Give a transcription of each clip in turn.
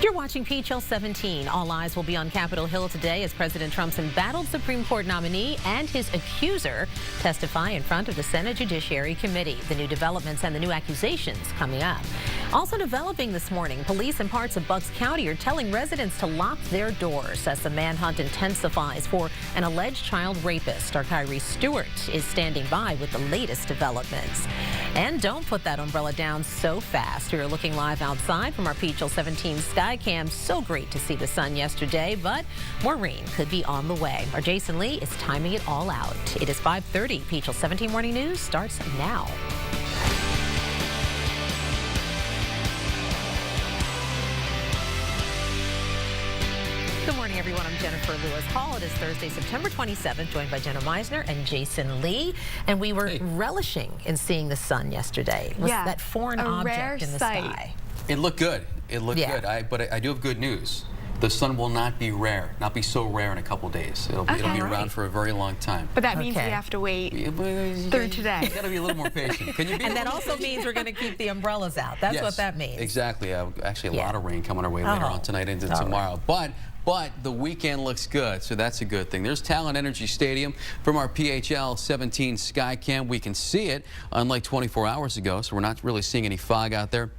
You're watching PHL 17. All eyes will be on Capitol Hill today as President Trump's embattled Supreme Court nominee and his accuser testify in front of the Senate Judiciary Committee. The new developments and the new accusations coming up. Also developing this morning, police in parts of Bucks County are telling residents to lock their doors as the manhunt intensifies for an alleged child rapist. Our Kyrie Stewart is standing by with the latest developments. And don't put that umbrella down so fast. We are looking live outside from our PHL 17 sky cam. So great to see the sun yesterday, but more rain could be on the way. Our Jason Lee is timing it all out. It is 5:30. PHL 17 Morning News starts now. Good morning, everyone. I'm Jennifer Lewis Hall. It is Thursday, September 27th, joined by Jenna Meisner and Jason Lee. And we were relishing in seeing the sun yesterday. It was that foreign object in the sky. It looked good. It looked good. But I do have good news. The sun will not be so rare in a couple days. It'll be around for a very long time. But that means we have to wait through today. You got to be a little more patient. Can you be? And that also means we're going to keep the umbrellas out. That's what that means. Exactly. Actually, a lot of rain coming our way later on tonight into tomorrow. But the weekend looks good, so that's a good thing. There's Talent Energy Stadium from our PHL 17 Skycam. We can see it, unlike 24 hours ago, so we're not really seeing any fog out there.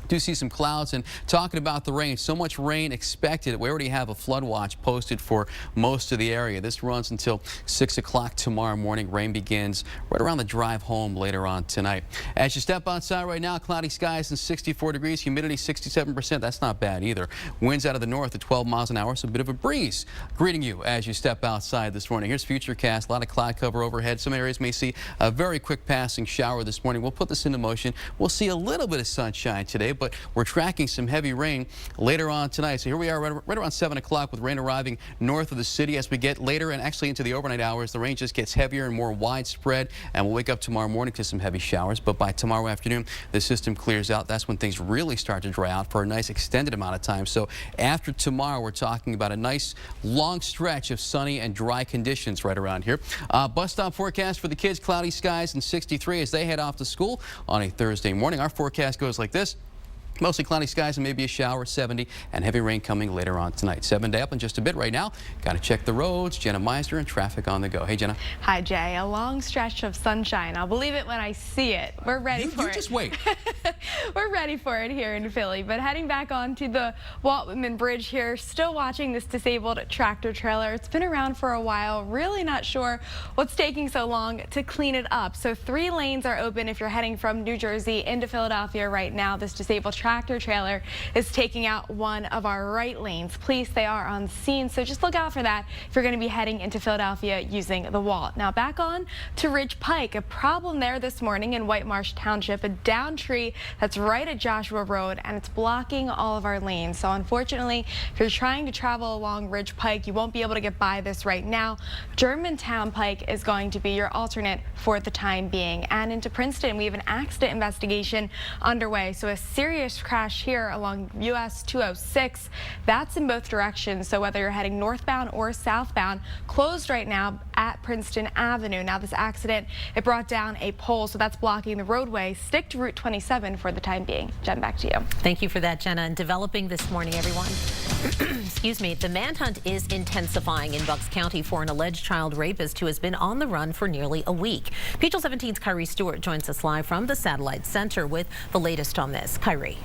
Do see some clouds, and talking about the rain, so much rain expected. We already have a flood watch posted for most of the area. This runs until 6 o'clock tomorrow morning. Rain begins right around the drive home later on tonight. As you step outside right now, cloudy skies and 64 degrees, humidity 67%. That's not bad either. Winds out of the north at 12 miles an hour, so a bit of a breeze greeting you as you step outside this morning. Here's Futurecast. A lot of cloud cover overhead. Some areas may see a very quick passing shower this morning. We'll put this into motion. We'll see a little bit of sunshine today, but we're tracking some heavy rain later on tonight. So here we are right around 7 o'clock with rain arriving north of the city. As we get later and actually into the overnight hours, the rain just gets heavier and more widespread, and we'll wake up tomorrow morning to some heavy showers. But by tomorrow afternoon, the system clears out. That's when things really start to dry out for a nice extended amount of time. So after tomorrow, we're talking about a nice long stretch of sunny and dry conditions right around here. Bus stop forecast for the kids, cloudy skies and 63 as they head off to school on a Thursday morning. Our forecast goes like this. Mostly cloudy skies and maybe a shower, 70, and heavy rain coming later on tonight. 7-day up in just a bit right now. Got to check the roads. Jenna Meisner and traffic on the go. Hey, Jenna. Hi, Jay. A long stretch of sunshine. I'll believe it when I see it. We're ready for it. You just wait. We're ready for it here in Philly. But heading back onto the Walt Whitman Bridge here, still watching this disabled tractor trailer. It's been around for a while. Really not sure what's taking so long to clean it up. So 3 lanes are open if you're heading from New Jersey into Philadelphia right now. This disabled tractor trailer is taking out one of our right lanes. Police, they are on scene, so just look out for that if you're going to be heading into Philadelphia using the Walt. Now back on to Ridge Pike. A problem there this morning in White Marsh Township. A downed tree that's right at Joshua Road, and it's blocking all of our lanes. So unfortunately, if you're trying to travel along Ridge Pike, you won't be able to get by this right now. Germantown Pike is going to be your alternate for the time being. And into Princeton, we have an accident investigation underway. So a serious crash here along US 206. That's in both directions. So whether you're heading northbound or southbound, closed right now at Princeton Avenue. Now this accident, it brought down a pole, so that's blocking the roadway. Stick to Route 27 for the time being. Jen, back to you. Thank you for that, Jenna. And developing this morning, everyone. Excuse me. The manhunt is intensifying in Bucks County for an alleged child rapist who has been on the run for nearly a week. PHL 17's Kyrie Stewart joins us live from the Satellite Center with the latest on this. Kyrie.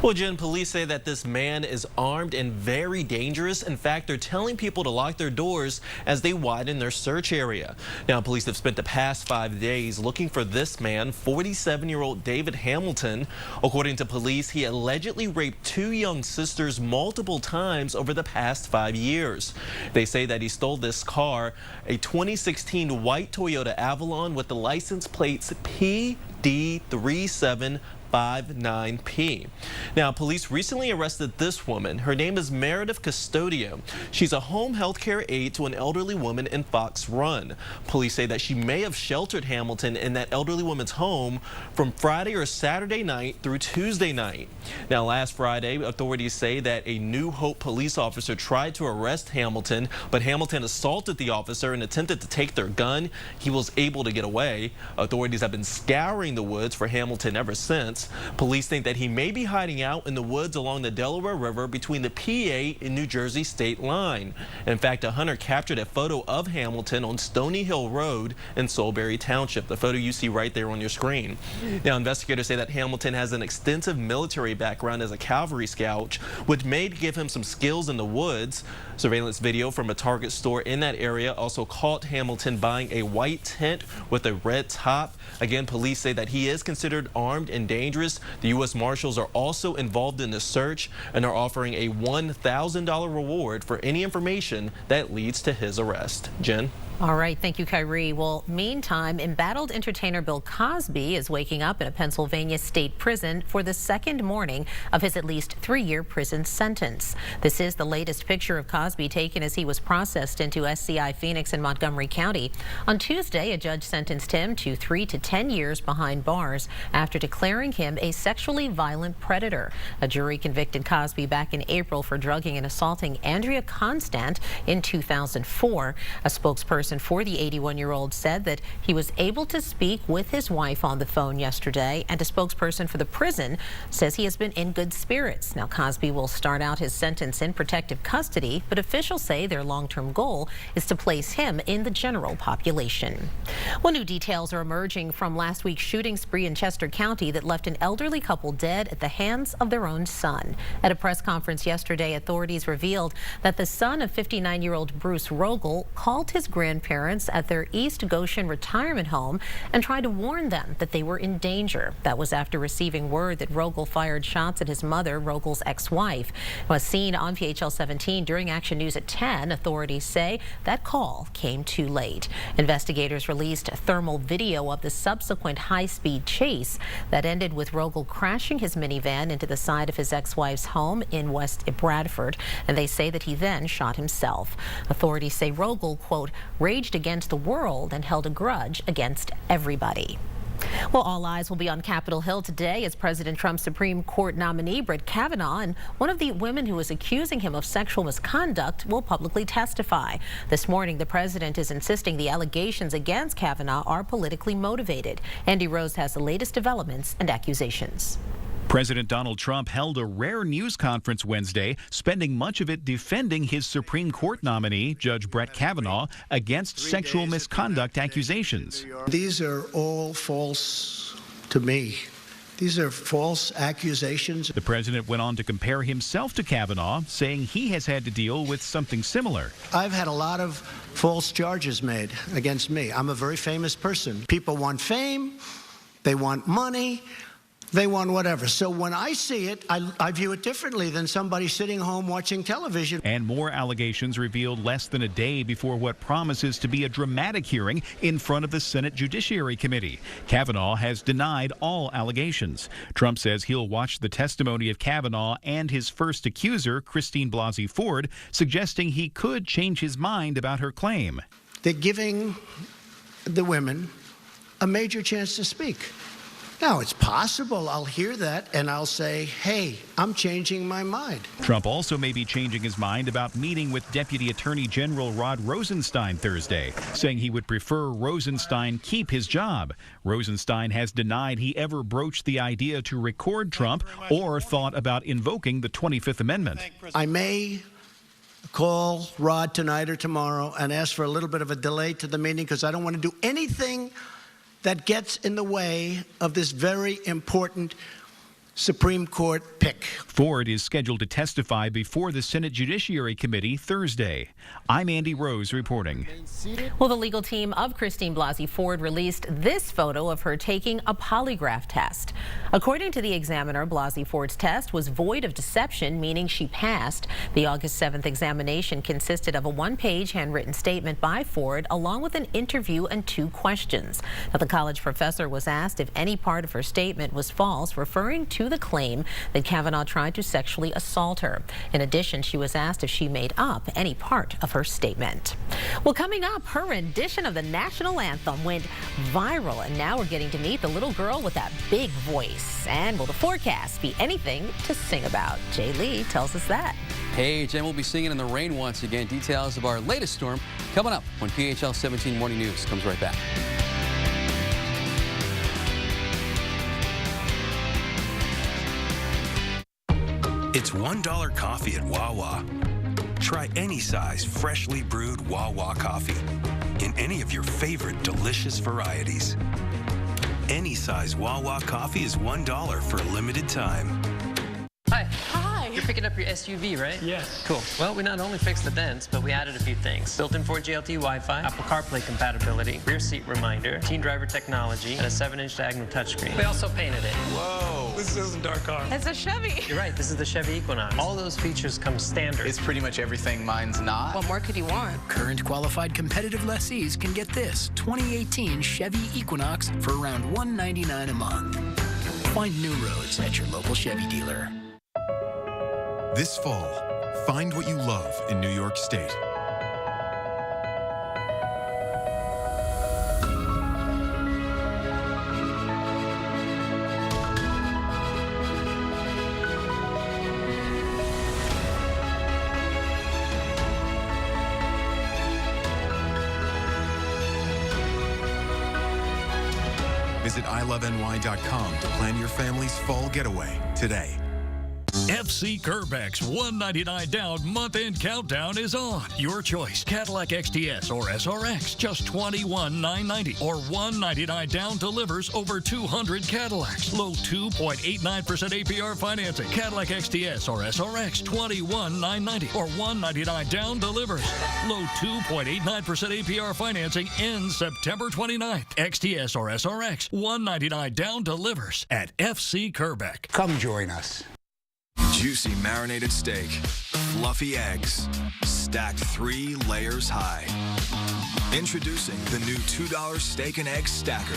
Well, Jen, police say that this man is armed and very dangerous. In fact, they're telling people to lock their doors as they widen their search area. Now, police have spent the past 5 days looking for this man, 47-year-old David Hamilton. According to police, he allegedly raped 2 young sisters multiple times over the past 5 years. They say that he stole this car, a 2016 white Toyota Avalon with the license plates PD3759P. Now, police recently arrested this woman. Her name is Meredith Custodio. She's a home health care aide to an elderly woman in Fox Run. Police say that she may have sheltered Hamilton in that elderly woman's home from Friday or Saturday night through Tuesday night. Now, last Friday, authorities say that a New Hope police officer tried to arrest Hamilton, but Hamilton assaulted the officer and attempted to take their gun. He was able to get away. Authorities have been scouring the woods for Hamilton ever since. months. Police think that he may be hiding out in the woods along the Delaware River between the PA and New Jersey state line. In fact, a hunter captured a photo of Hamilton on Stony Hill Road in Solebury Township. The photo you see right there on your screen. Now, investigators say that Hamilton has an extensive military background as a cavalry scout, which may give him some skills in the woods. Surveillance video from a Target store in that area also caught Hamilton buying a white tent with a red top. Again, police say that he is considered armed and dangerous. The U.S. Marshals are also involved in the search and are offering a $1,000 reward for any information that leads to his arrest. Jen? All right, thank you, Kyrie. Well, meantime, embattled entertainer Bill Cosby is waking up in a Pennsylvania state prison for the second morning of his at least 3-year prison sentence. This is the latest picture of Cosby taken as he was processed into SCI Phoenix in Montgomery County. On Tuesday, a judge sentenced him to 3 to 10 years behind bars after declaring him a sexually violent predator. A jury convicted Cosby back in April for drugging and assaulting Andrea Constant in 2004. A spokesperson for the 81-year-old said that he was able to speak with his wife on the phone yesterday, and a spokesperson for the prison says he has been in good spirits. Now, Cosby will start out his sentence in protective custody, but officials say their long-term goal is to place him in the general population. Well, new details are emerging from last week's shooting spree in Chester County that left an elderly couple dead at the hands of their own son. At a press conference yesterday, authorities revealed that the son of 59-year-old Bruce Rogel called his grandparents at their East Goshen retirement home and tried to warn them that they were in danger. That was after receiving word that Rogel fired shots at his mother, Rogel's ex-wife. Was seen on PHL 17 during Action News at 10. Authorities say that call came too late. Investigators released thermal video of the subsequent high-speed chase that ended with Rogel crashing his minivan into the side of his ex-wife's home in West Bradford, and they say that he then shot himself. Authorities say Rogel, quote, raged against the world and held a grudge against everybody. Well, all eyes will be on Capitol Hill today as President Trump's Supreme Court nominee Brett Kavanaugh and one of the women who is accusing him of sexual misconduct will publicly testify. This morning, the president is insisting the allegations against Kavanaugh are politically motivated. Andy Rose has the latest developments and accusations. President Donald Trump held a rare news conference Wednesday, spending much of it defending his Supreme Court nominee, Judge Brett Kavanaugh, against sexual misconduct accusations. These are all false to me. These are false accusations. The president went on to compare himself to Kavanaugh, saying he has had to deal with something similar. I've had a lot of false charges made against me. I'm a very famous person. People want fame, they want money, they want whatever. So when I see it, I view it differently than somebody sitting home watching television. And more allegations revealed less than a day before what promises to be a dramatic hearing in front of the Senate Judiciary Committee. Kavanaugh has denied all allegations. Trump says he'll watch the testimony of Kavanaugh and his first accuser, Christine Blasey Ford, suggesting he could change his mind about her claim. They're giving the women a major chance to speak. Now, it's possible I'll hear that and I'll say, hey, I'm changing my mind. Trump also may be changing his mind about meeting with Deputy Attorney General Rod Rosenstein Thursday, saying he would prefer Rosenstein keep his job. Rosenstein has denied he ever broached the idea to record Trump or thought about invoking the 25th Amendment. I may call Rod tonight or tomorrow and ask for a little bit of a delay to the meeting because I don't want to do anything that gets in the way of this very important Supreme Court pick. Ford is scheduled to testify before the Senate Judiciary Committee Thursday. I'm Andy Rose reporting. Well, the legal team of Christine Blasey Ford released this photo of her taking a polygraph test. According to the Examiner, Blasey Ford's test was void of deception, meaning she passed. The August 7th examination consisted of a one-page handwritten statement by Ford, along with an interview and 2 questions. Now, the college professor was asked if any part of her statement was false, referring to the claim that Kavanaugh tried to sexually assault her. In addition, she was asked if she made up any part of her statement. Well, coming up, her rendition of the national anthem went viral, and now we're getting to meet the little girl with that big voice. And will the forecast be anything to sing about? Jay Lee tells us that. Hey, Jen, we'll be singing in the rain once again. Details of our latest storm coming up when PHL 17 Morning News comes right back. It's $1 coffee at Wawa. Try any size freshly brewed Wawa coffee in any of your favorite delicious varieties. Any size Wawa coffee is $1 for a limited time. Hi. Hi. You're picking up your SUV, right? Yes. Cool. Well, we not only fixed the dents, but we added a few things. Built-in 4G LTE Wi-Fi, Apple CarPlay compatibility, rear seat reminder, teen driver technology, and a 7-inch diagonal touchscreen. We also painted it. Whoa. This isn't our car. It's a Chevy. You're right. This is the Chevy Equinox. All those features come standard. It's pretty much everything mine's not. What more could you want? Current qualified competitive lessees can get this 2018 Chevy Equinox for around $199 a month. Find new roads at your local Chevy dealer. This fall, find what you love in New York State. Visit iloveny.com to plan your family's fall getaway today. FC Kerbeck's $199 down month-end countdown is on. Your choice, Cadillac XTS or SRX, just $21,990. Or $199 down delivers over 200 Cadillacs. Low 2.89% APR financing. Cadillac XTS or SRX, $21,990. Or $199 down delivers. Low 2.89% APR financing ends September 29th. XTS or SRX, $199 down delivers at FC Kerbeck. Come join us. Juicy marinated steak, fluffy eggs, stacked 3 layers high. Introducing the new $2 Steak and Egg Stacker.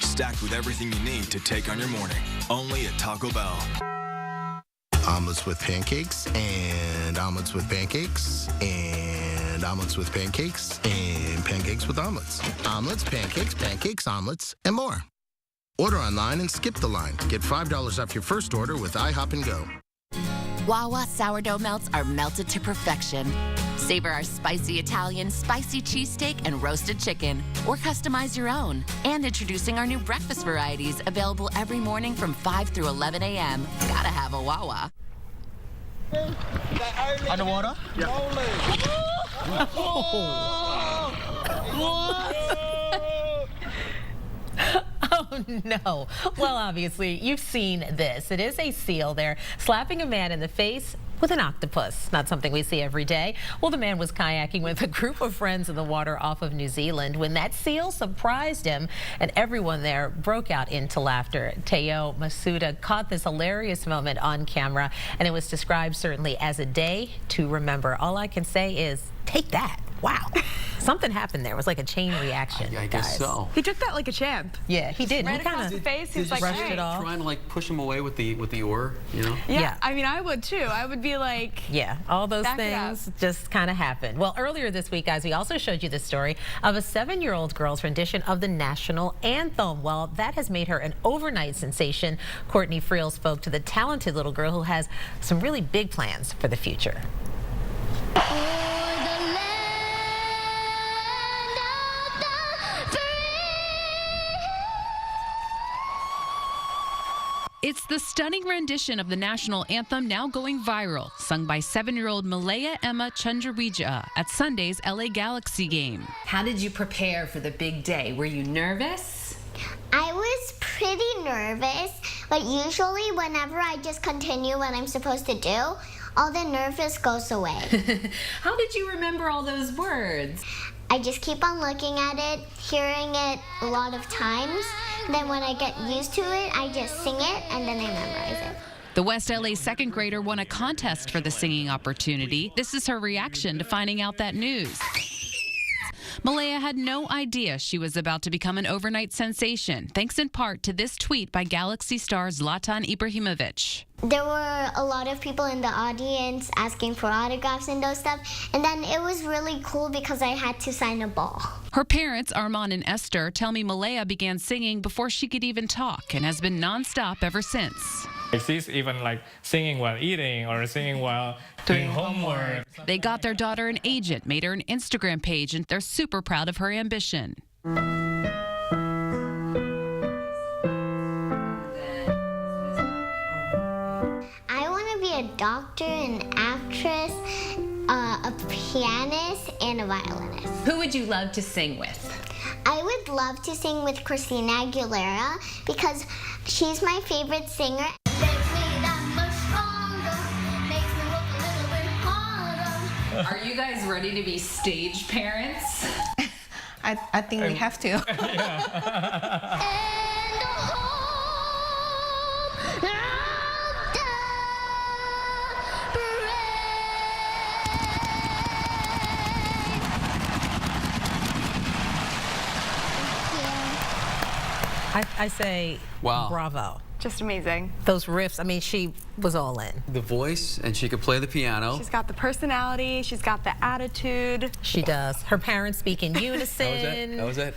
Stacked with everything you need to take on your morning. Only at Taco Bell. Omelets with pancakes, and omelets with pancakes, and omelets with pancakes, and pancakes with omelets. Omelets, pancakes, pancakes, omelets, and more. Order online and skip the line. Get $5 off your first order with IHOP and Go. Wawa sourdough melts are melted to perfection. Savor our spicy Italian, spicy cheesesteak, and roasted chicken, or customize your own. And introducing our new breakfast varieties, available every morning from 5 through 11 a.m. Gotta have a Wawa. Underwater? Yeah. Oh, no. Well, obviously, you've seen this. It is a seal there slapping a man in the face with an octopus. Not something we see every day. Well, the man was kayaking with a group of friends in the water off of New Zealand when that seal surprised him, and everyone there broke out into laughter. Teo Masuda caught this hilarious moment on camera, and it was described certainly as a day to remember. All I can say is, take that. Wow. Something happened there. It was like a chain reaction. I guess so. He took that like a champ. Yeah, he did. Right He across the face. He's like, brushed hey. it off. Trying to like push him away with the oar, you know? Yeah, I mean, I would too. I would be like, yeah, all those back things just kind of happened. Well, earlier this week, guys, we also showed you the story of a 7-year-old girl's rendition of the national anthem. Well, that has made her an overnight sensation. Courtney Friel spoke to the talented little girl who has some really big plans for the future. It's the stunning rendition of the national anthem now going viral, sung by 7-year-old Malaya Emma Chandrawijaya at Sunday's LA Galaxy game. How did you prepare for the big day? Were you nervous? I was pretty nervous, but usually whenever I just continue what I'm supposed to do, all the nervous goes away. How did you remember all those words? I just keep on looking at it, hearing it a lot of times. Then when I get used to it, I just sing it and then I memorize it. The West LA 2nd grader won a contest for the singing opportunity. This is her reaction to finding out that news. Malaya had no idea she was about to become an overnight sensation, thanks in part to this tweet by Galaxy star Zlatan Ibrahimovic. There were a lot of people in the audience asking for autographs and those stuff, and then it was really cool because I had to sign a ball. Her parents, Armand and Esther, tell me Malaya began singing before she could even talk and has been nonstop ever since. She's even like singing while eating or singing while doing homework. They got their daughter an agent, made her an Instagram page, and they're super proud of her ambition. I want to be a doctor, an actress, a pianist, and a violinist. Who would you love to sing with? I would love to sing with Christina Aguilera because she's my favorite singer. Are you guys ready to be stage parents? I think we have to. I say, wow, bravo. Just amazing. Those riffs, I mean, she was all in. The voice, and she could play the piano. She's got the personality, she's got the attitude. She does. Her parents speak in unison. That was it.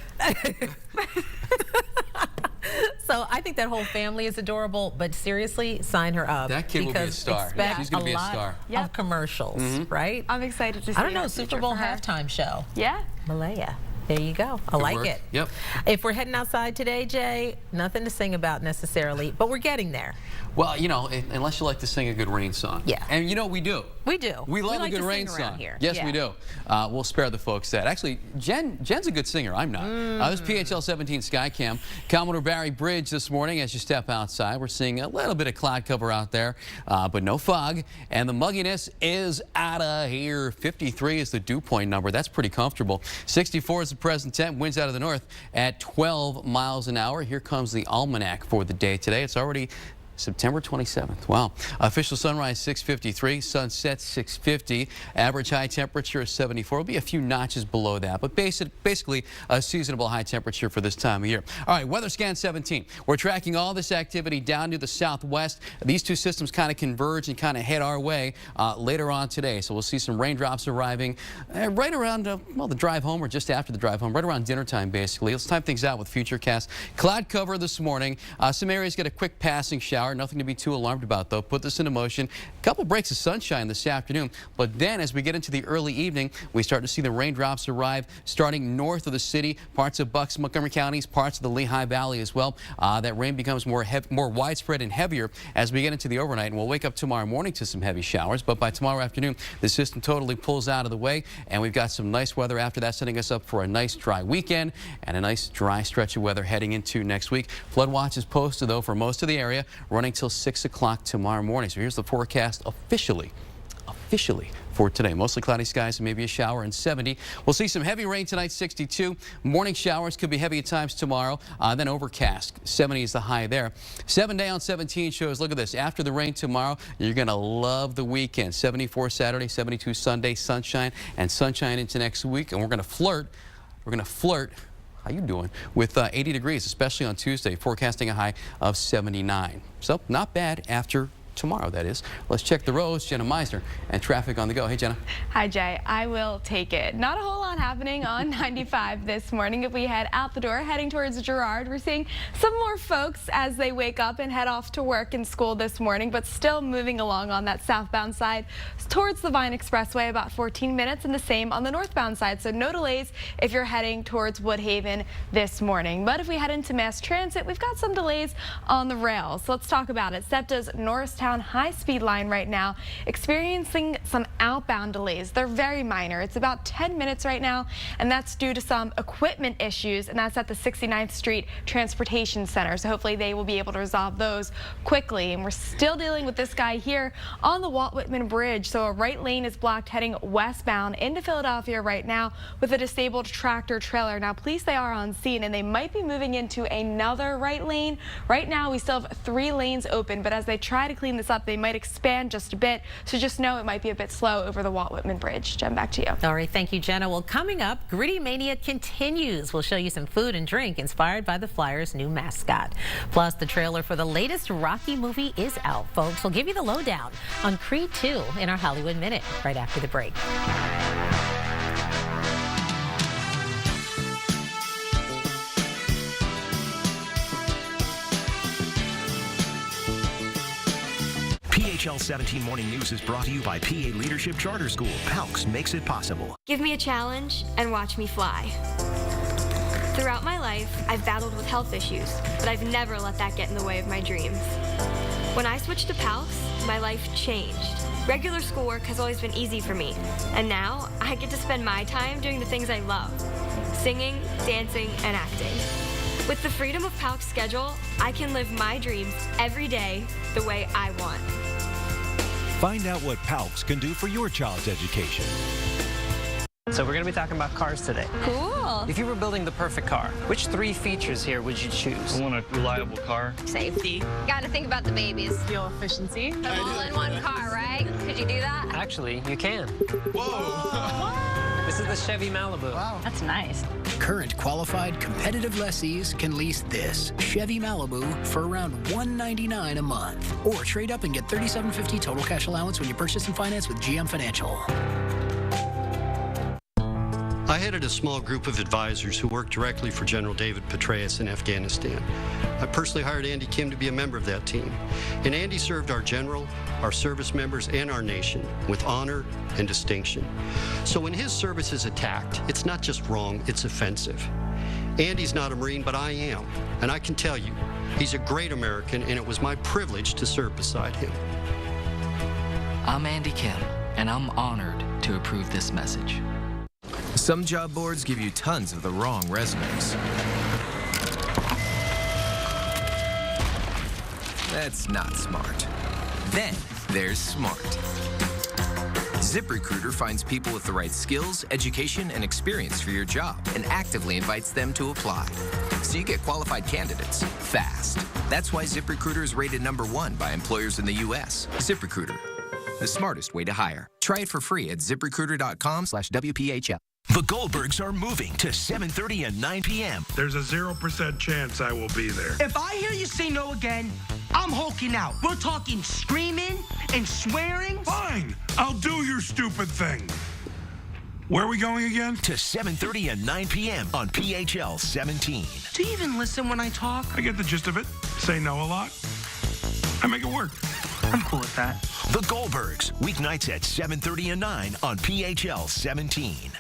So I think that whole family is adorable, but seriously, sign her up. That kid will be a star. She's going to be a star. Of commercials, right? I'm excited to see I don't know, Super Bowl halftime show. Yeah. Malaya. There you go. I like it. Yep. If we're heading outside today, Jay, nothing to sing about necessarily, but we're getting there. Well, you know, unless you like to sing a good rain song. Yeah. And you know, we do. We do. We love like a good to rain sing around song. Here. Yes, we do. We'll spare the folks that. Actually, Jen's a good singer. I'm not. This is PHL 17 Skycam. Commodore Barry Bridge this morning as you step outside. We're seeing a little bit of cloud cover out there, but no fog. And the mugginess is out of here. 53 is the dew point number. That's pretty comfortable. 64 is the present temp. Winds out of the north at 12 miles an hour. Here comes the almanac for the day today. It's already September 27th. Wow. Official sunrise 6:53, sunset 6:50. Average high temperature is 74. Will be a few notches below that, but basically a seasonable high temperature for this time of year. All right, weather scan 17. We're tracking all this activity down to the southwest. These two systems kind of converge and kind of head our way later on today. So we'll see some raindrops arriving right around, well, the drive home or just after the drive home, right around dinner time, basically. Let's time things out with Futurecast. Cloud cover this morning. Some areas get a quick passing shower. Nothing to be too alarmed about, though. Put this into motion. A couple breaks of sunshine this afternoon, but then as we get into the early evening, we start to see the raindrops arrive starting north of the city, parts of Bucks, Montgomery counties, parts of the Lehigh Valley as well. That rain becomes more widespread and heavier as we get into the overnight, and we'll wake up tomorrow morning to some heavy showers, but by tomorrow afternoon, the system totally pulls out of the way, and we've got some nice weather after that, setting us up for a nice dry weekend and a nice dry stretch of weather heading into next week. Flood watch is posted, though, for most of the area, running till 6 o'clock tomorrow morning. So here's the forecast officially for today. Mostly cloudy skies and maybe a shower and 70. We'll see some heavy rain tonight, 62. Morning showers could be heavy at times tomorrow. Then overcast, 70 is the high there. 7-day on 17 shows, look at this. After the rain tomorrow, you're going to love the weekend. 74 Saturday, 72 Sunday, sunshine and sunshine into next week. And we're going to flirt. How you doing? With 80 degrees, especially on Tuesday, forecasting a high of 79. So not bad after tomorrow, that is. Let's check the roads. Jenna Meisner and traffic on the go. Hey, Jenna. Hi, Jay. I will take it. Not a whole lot happening on 95 this morning. If we head out the door, heading towards Girard, we're seeing some more folks as they wake up and head off to work and school this morning, but still moving along on that southbound side towards the Vine Expressway, about 14 minutes, and the same on the northbound side. So no delays if you're heading towards Woodhaven this morning. But if we head into mass transit, we've got some delays on the rails. So let's talk about it. SEPTA's Norristown high-speed line right now experiencing some outbound delays. They're very minor. It's about 10 minutes right now, and that's due to some equipment issues, and that's at the 69th Street Transportation Center. So hopefully they will be able to resolve those quickly. And we're still dealing with this guy here on the Walt Whitman Bridge. So a right lane is blocked heading westbound into Philadelphia right now with a disabled tractor trailer. Now, police, they are on scene, and they might be moving into another right lane. Right now, we still have 3 lanes open, but as they try to clean this up, they might expand just a bit. So just know it might be a bit slow over the Walt Whitman Bridge. Jen, back to you. All right, thank you, Jenna. Well, coming up, Gritty Mania continues. We'll show you some food and drink inspired by the Flyers' new mascot. Plus, the trailer for the latest Rocky movie is out, folks. We'll give you the lowdown on Creed 2 in our Hollywood Minute right after the break. PHL 17 Morning News is brought to you by PA Leadership Charter School. PALCS makes it possible. Give me a challenge and watch me fly. Throughout my life, I've battled with health issues, but I've never let that get in the way of my dreams. When I switched to PALCS, my life changed. Regular schoolwork has always been easy for me, and now I get to spend my time doing the things I love: singing, dancing, and acting. With the freedom of PALC's schedule, I can live my dreams every day the way I want. Find out what PALC's can do for your child's education. So we're going to be talking about cars today. Cool. If you were building the perfect car, which 3 features here would you choose? I want a reliable car. Safety. Got to think about the babies. Fuel efficiency. All in one car, right? Could you do that? Actually, you can. Whoa. This is the Chevy Malibu. Wow. That's nice. Current qualified competitive lessees can lease this Chevy Malibu for around $199 a month. Or trade up and get $3,750 total cash allowance when you purchase and finance with GM Financial. I headed a small group of advisors who worked directly for General David Petraeus in Afghanistan. I personally hired Andy Kim to be a member of that team. And Andy served our general, our service members, and our nation with honor and distinction. So when his service is attacked, it's not just wrong, it's offensive. Andy's not a Marine, but I am. And I can tell you, he's a great American, and it was my privilege to serve beside him. I'm Andy Kim, and I'm honored to approve this message. Some job boards give you tons of the wrong resumes. That's not smart. Then there's smart. ZipRecruiter finds people with the right skills, education, and experience for your job and actively invites them to apply. So you get qualified candidates fast. That's why ZipRecruiter is rated #1 by employers in the U.S. ZipRecruiter, the smartest way to hire. Try it for free at ZipRecruiter.com/WPHL. The Goldbergs are moving to 7:30 and 9 p.m. There's a 0% chance I will be there. If I hear you say no again, I'm hulking out. We're talking screaming and swearing. Fine, I'll do your stupid thing. Where are we going again? To 7:30 and 9 p.m. on PHL 17. Do you even listen when I talk? I get the gist of it. Say no a lot. I make it work. I'm cool with that. The Goldbergs, weeknights at 7:30 and 9 on PHL 17.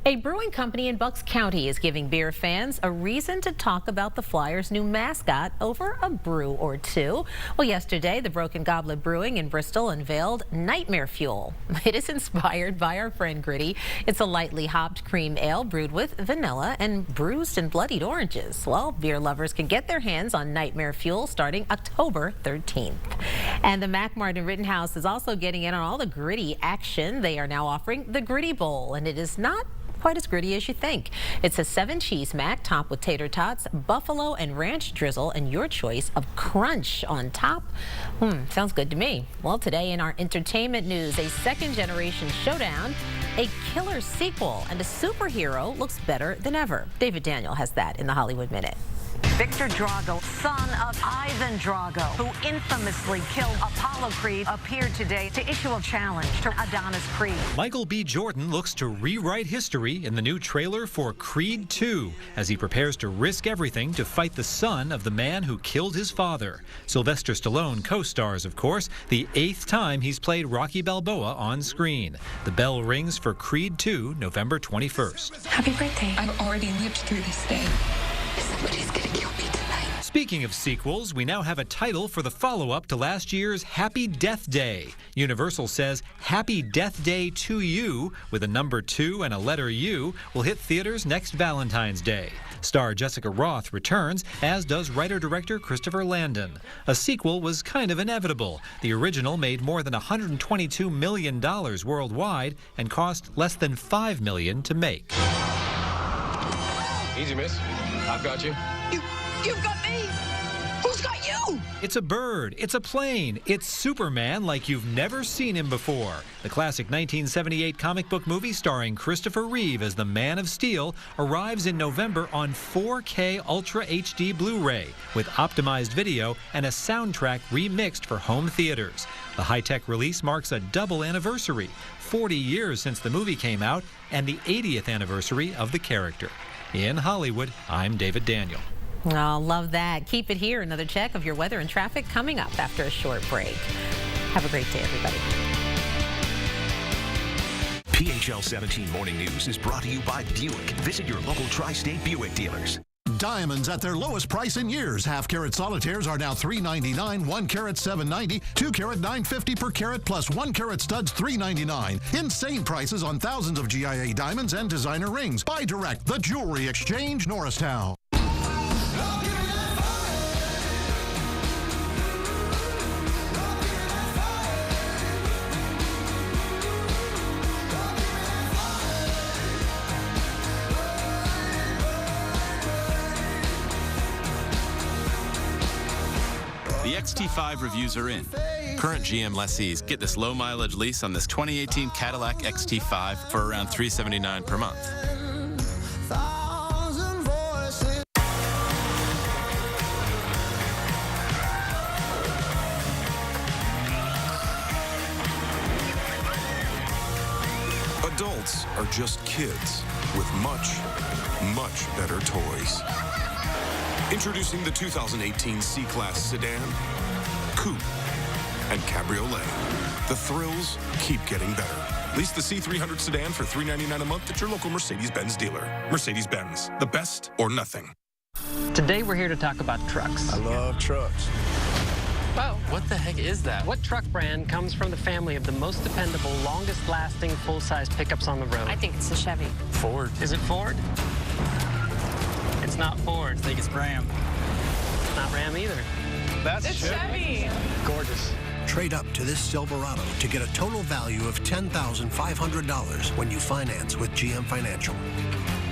A brewing company in Bucks County is giving beer fans a reason to talk about the Flyers' new mascot over a brew or two. Well, yesterday, the Broken Goblet Brewing in Bristol unveiled Nightmare Fuel. It is inspired by our friend Gritty. It's a lightly hopped cream ale brewed with vanilla and bruised and bloodied oranges. Well, beer lovers can get their hands on Nightmare Fuel starting October 13th. And the Mac Martin Rittenhouse is also getting in on all the Gritty action. They are now offering the Gritty Bowl, and it is not quite as gritty as you think. It's a 7-cheese mac topped with tater tots, buffalo and ranch drizzle, and your choice of crunch on top. Sounds good to me. Well, today in our entertainment news, a second-generation showdown, a killer sequel, and a superhero looks better than ever. David Daniel has that in the Hollywood Minute. Victor Drago, son of Ivan Drago, who infamously killed Apollo Creed, appeared today to issue a challenge to Adonis Creed. Michael B. Jordan looks to rewrite history in the new trailer for Creed 2 as he prepares to risk everything to fight the son of the man who killed his father. Sylvester Stallone co-stars, of course, the 8th time he's played Rocky Balboa on screen. The bell rings for Creed 2, November 21st. Happy birthday. I've already lived through this day. Somebody's gonna kill me tonight. Speaking of sequels, we now have a title for the follow-up to last year's Happy Death Day. Universal says Happy Death Day to You, with a number 2 and a letter U, will hit theaters next Valentine's Day. Star Jessica Roth returns, as does writer-director Christopher Landon. A sequel was kind of inevitable. The original made more than $122 million worldwide and cost less than $5 million to make. Easy, miss. I've got you. You've got me! Who's got you? It's a bird, it's a plane, it's Superman like you've never seen him before. The classic 1978 comic book movie starring Christopher Reeve as the Man of Steel arrives in November on 4K Ultra HD Blu-ray with optimized video and a soundtrack remixed for home theaters. The high-tech release marks a double anniversary, 40 years since the movie came out and the 80th anniversary of the character. In Hollywood, I'm David Daniel. Oh, love that. Keep it here. Another check of your weather and traffic coming up after a short break. Have a great day, everybody. PHL 17 Morning News is brought to you by Buick. Visit your local tri-state Buick dealers. diamonds at their lowest price in years. Half-carat solitaires are now $3.99, 1 carat $7.90, 2 carat $9.50 per carat, plus 1 carat studs $3.99. Insane prices on thousands of GIA diamonds and designer rings. Buy direct. The Jewelry Exchange, Norristown. The XT5 reviews are in. Current GM lessees get this low-mileage lease on this 2018 Cadillac XT5 for around $379 per month. Adults are just kids with much, much better toys. Introducing the 2018 C-Class sedan, coupe, and cabriolet. The thrills keep getting better. Lease the C300 sedan for $399 a month at your local Mercedes-Benz dealer. Mercedes-Benz, the best or nothing. Today we're here to talk about trucks. I love trucks. Whoa, what the heck is that? What truck brand comes from the family of the most dependable, longest-lasting, full-size pickups on the road? I think it's the Chevy. Ford. Is it Ford? It's not Ford. I think it's Ram. It's not Ram either. That's Chevy. Gorgeous. Trade up to this Silverado to get a total value of $10,500 when you finance with GM Financial.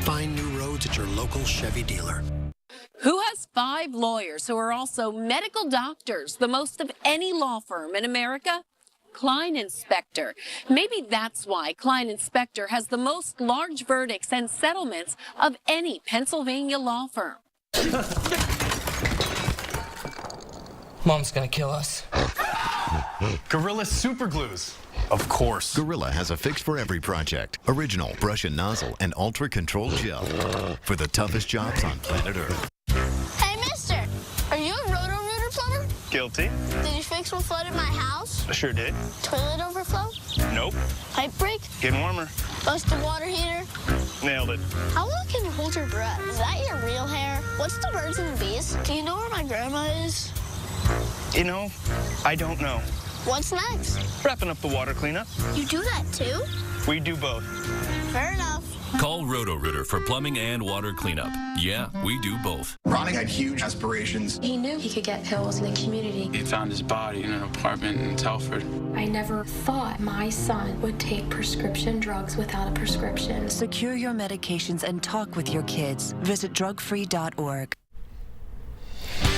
Find new roads at your local Chevy dealer. Who has 5 lawyers who are also medical doctors, the most of any law firm in America? Klein Inspector. Maybe that's why Klein Inspector has the most large verdicts and settlements of any Pennsylvania law firm. Mom's gonna kill us. Gorilla Super Glues. Of course. Gorilla has a fix for every project. Original brush and nozzle and ultra-controlled gel for the toughest jobs on planet Earth. Hey, mister, are you a Roto-Rooter plumber? Guilty. Did you fix what flooded my house? I sure did. Toilet overflow? Nope. Pipe break? Getting warmer. Busted water heater? Nailed it. How long can you hold your breath? Is that your real hair? What's the birds and the bees? Do you know where my grandma is? You know, I don't know. What's next? Wrapping up the water cleanup. You do that too? We do both. Fair enough. Call Roto-Rooter for plumbing and water cleanup. Yeah, we do both. Ronnie had huge aspirations. He knew he could get pills in the community. He found his body in an apartment in Telford. I never thought my son would take prescription drugs without a prescription. Secure your medications and talk with your kids. Visit drugfree.org.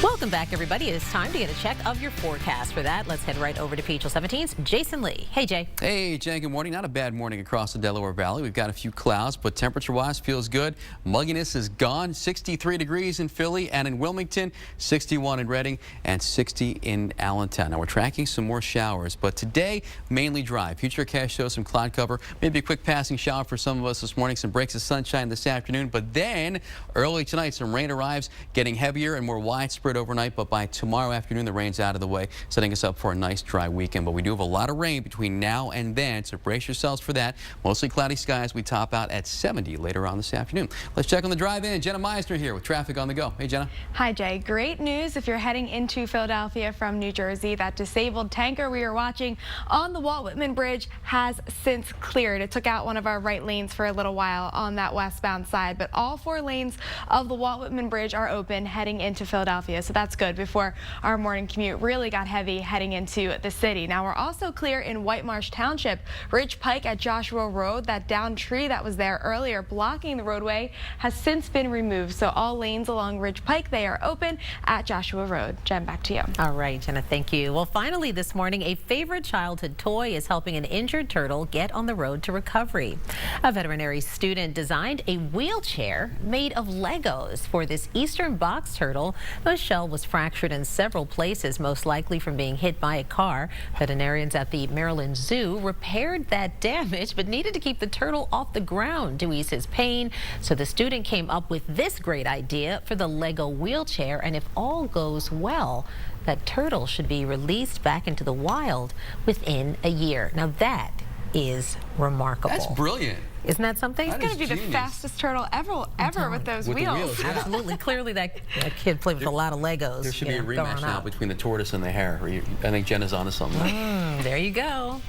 Welcome back, everybody. It is time to get a check of your forecast. For that, let's head right over to PHL 17's Jason Lee. Hey, Jay. Hey, Jen. Good morning. Not a bad morning across the Delaware Valley. We've got a few clouds, but temperature-wise feels good. Mugginess is gone. 63 degrees in Philly and in Wilmington, 61 in Reading, and 60 in Allentown. Now, we're tracking some more showers, but today, mainly dry. Futurecast shows some cloud cover. Maybe a quick passing shower for some of us this morning. Some breaks of sunshine this afternoon, but then early tonight, some rain arrives, getting heavier and more widespread overnight, but by tomorrow afternoon the rain's out of the way, setting us up for a nice dry weekend. But we do have a lot of rain between now and then, so brace yourselves for that. Mostly cloudy skies. We top out at 70 later on this afternoon. Let's check on the drive-in. Jenna Meisner here with traffic on the go. Hey, Jenna. Hi, Jay. Great news if you're heading into Philadelphia from New Jersey. That disabled tanker we were watching on the Walt Whitman Bridge has since cleared. It took out one of our right lanes for a little while on that westbound side, but all 4 lanes of the Walt Whitman Bridge are open heading into Philadelphia, so that's good before our morning commute really got heavy heading into the city. Now, we're also clear in White Marsh Township. Ridge Pike at Joshua Road, that downed tree that was there earlier blocking the roadway has since been removed, so all lanes along Ridge Pike, they are open at Joshua Road. Jen, back to you. All right, Jenna, thank you. Well, finally this morning, a favorite childhood toy is helping an injured turtle get on the road to recovery. A veterinary student designed a wheelchair made of Legos for this eastern box turtle. The shell was fractured in several places, most likely from being hit by a car. Veterinarians at the Maryland Zoo repaired that damage, but needed to keep the turtle off the ground to ease his pain. So the student came up with this great idea for the Lego wheelchair, and if all goes well, that turtle should be released back into the wild within a year. Now that is remarkable. That's brilliant. Isn't that something? He's going to be the fastest turtle ever with those wheels. Yeah. Absolutely. Clearly that kid played with a lot of Legos. There should be a rematch now between the tortoise and the hare. I think Jen is onto something. There you go.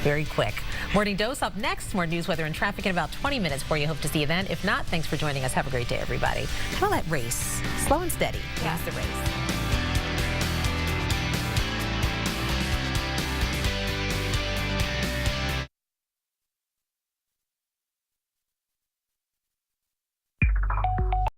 Very quick. Morning Dose up next. More news, weather, and traffic in about 20 minutes for you. Hope to see you then. If not, thanks for joining us. Have a great day, everybody. Well, that race, slow and steady. That's the race.